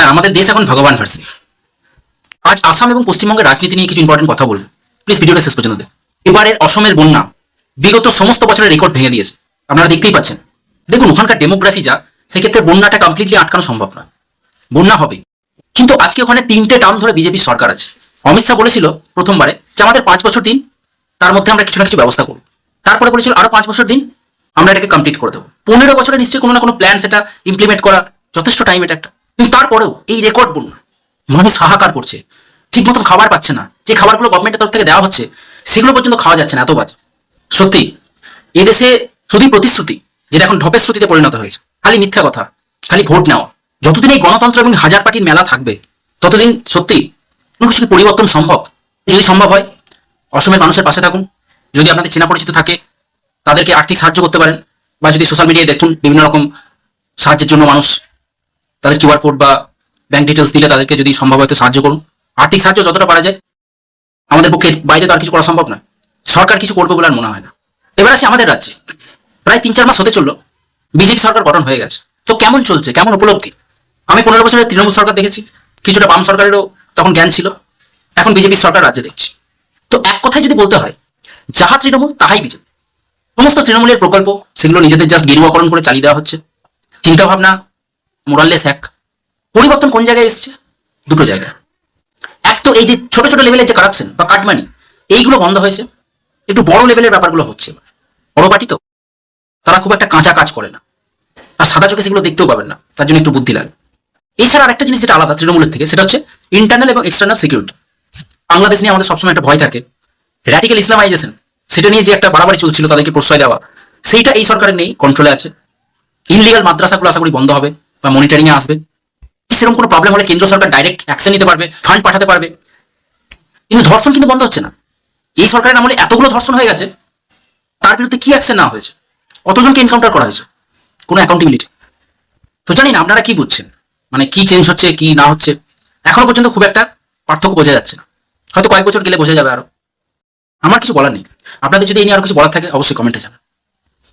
হ্যাঁ, আমাদের দেশ এখন ভগবান ভার্সি। আজ আসাম এবং পশ্চিমবঙ্গের রাজনীতি নিয়ে কিছু ইম্পর্টেন্ট কথা বলবো। প্লিজ ভিডিওটা শেষ পর্যন্ত দেখুন। এবারের অসমের বন্যা বিগত সমস্ত বছরের রেকর্ড ভেঙে দিয়েছে। আপনারা দেখতেই পাচ্ছেন। দেখুন ওখানকার ডেমোগ্রাফি যা, সেক্ষেত্রে বন্যাটা কমপ্লিটলি আটকানো সম্ভব নয়। বন্যা হবে, কিন্তু আজকে ওখানে 3টে টার্ম ধরে বিজেপির সরকার আছে। অমিত শাহ বলেছিল প্রথমবারে যে আমাদের 5 বছর দিন, তার মধ্যে আমরা কিছু না কিছু ব্যবস্থা করব। তারপরে বলেছিল আরো 5 বছর দিন, আমরা এটাকে কমপ্লিট করে দেবো। 15 বছরে নিশ্চয়ই কোনো না কোনো প্ল্যান সেটা ইমপ্লিমেন্ট করা যথেষ্ট টাইম এটা একটা। কিন্তু তারপরেও এই রেকর্ড বন্যা, মানুষ হাহাকার করছে, ঠিক মতন খাবার পাচ্ছে না। যে খাবারগুলো গভর্নমেন্টের তরফ থেকে দেওয়া হচ্ছে সেগুলো পর্যন্ত খাওয়া যাচ্ছে না, এত বাজে। সত্যি এদেশে শুধু প্রতিশ্রুতি, যেটা এখন ঢপের শ্রুতিতে পরিণত হয়েছে। খালি মিথ্যা কথা, খালি ভোট নেওয়া। যতদিন এই গণতন্ত্র এবং হাজার পার্টির মেলা থাকবে, ততদিন সত্যি কোনো কিছু কি পরিবর্তন সম্ভব? যদি সম্ভব হয়, অসমের মানুষের পাশে থাকুন। যদি আপনাদের চেনা পরিচিত থাকে, তাদেরকে আর্থিক সাহায্য করতে পারেন, বা যদি সোশ্যাল মিডিয়ায় দেখুন বিভিন্ন রকম সাহায্যের জন্য মানুষ তাদের কিউআর কোড বা ব্যাংক ডিটেলস দিলে তাদেরকে যদি সম্ভব হয় তো সাহায্য করুন। আর্থিক সাহায্য যতটা পারা যায়। আমাদের পক্ষে বাইরে তো আর কিছু করা সম্ভব নয়। সরকার কিছু করবে বলে আর মনে হয় না। এবার আসি আমাদের রাজ্যে। প্রায় 3-4 মাস হতে চললো বিজেপি সরকার গঠন হয়ে গেছে। তো কেমন চলছে, কেমন উপলব্ধি? আমি 15 বছরের তৃণমূল সরকার দেখেছি, কিছুটা বাম সরকারেরও তখন জ্ঞান ছিল। এখন বিজেপি সরকার রাজ্যে দেখছি। তো এক কথায় যদি বলতে হয়, যাহা তৃণমূল তাহাই বিজেপি। সমস্ত তৃণমূলের প্রকল্প সেগুলো নিজেদের জাস্ট গেরুয়াকরণ করে চালিয়ে দেওয়া হচ্ছে। চিন্তাভাবনা মোরাললেস এক। পরিবর্তন কোন জায়গায় এসছে? দুটো জায়গায়। এক তো এই যে ছোট ছোট লেভেলের যে কারাপশন বা কাটমানি, এইগুলো বন্ধ হয়েছে। একটু বড় লেভেলের ব্যাপারগুলো হচ্ছে। বড় পার্টি তো, তারা খুব একটা কাঁচা কাজ করে না, আর সাদা চোখে সেগুলো দেখতেও পাবেন না, তার জন্য একটু বুদ্ধি লাগে। এছাড়া আরেকটা জিনিস যেটা আলাদা তৃণমূলের থেকে, সেটা হচ্ছে ইন্টারনাল এবং এক্সটার্নাল সিকিউরিটি। বাংলাদেশ নিয়ে আমাদের সবসময় একটা ভয় থাকে, র্যাডিক্যাল ইসলামাইজেশন, সেটা নিয়ে যে একটা বাড়াবাড়ি চলছিল, তাদেরকে প্রশ্রয় দেওয়া, সেইটা এই সরকারের নেই, কন্ট্রোলে আছে। ইনলিগাল মাদ্রাসাগুলো আশা করি বন্ধ হবে বা মনিটরিং এ আসবে। সেরকম কোনো প্রবলেম হলে কেন্দ্র সরকার ডাইরেক্ট অ্যাকশন নিতে পারবে, ফান্ড পাঠাতে পারবে। কিন্তু ধর্ষণ কিন্তু বন্ধ হচ্ছে না। এই সরকারের আমলে এতগুলো ধর্ষণ হয়ে গেছে, তার বিরুদ্ধে কি অ্যাকশন নেওয়া হয়েছে? কতজনকে এনকাউন্টার করা হয়েছে? কোনো অ্যাকাউন্টেবিলিটি তো জানি না। আপনারা কি বুঝছেন, মানে কি চেঞ্জ হচ্ছে কি না হচ্ছে? এখনো পর্যন্ত খুব একটা পার্থক্য বোঝা যাচ্ছে না। হয়তো কয়েক বছর গেলে বোঝা যাবে আরো। আমার কিছু বলার নেই। আপনাদের যদি এই নিয়ে আরো কিছু বলার থাকে অবশ্যই কমেন্টে জানান।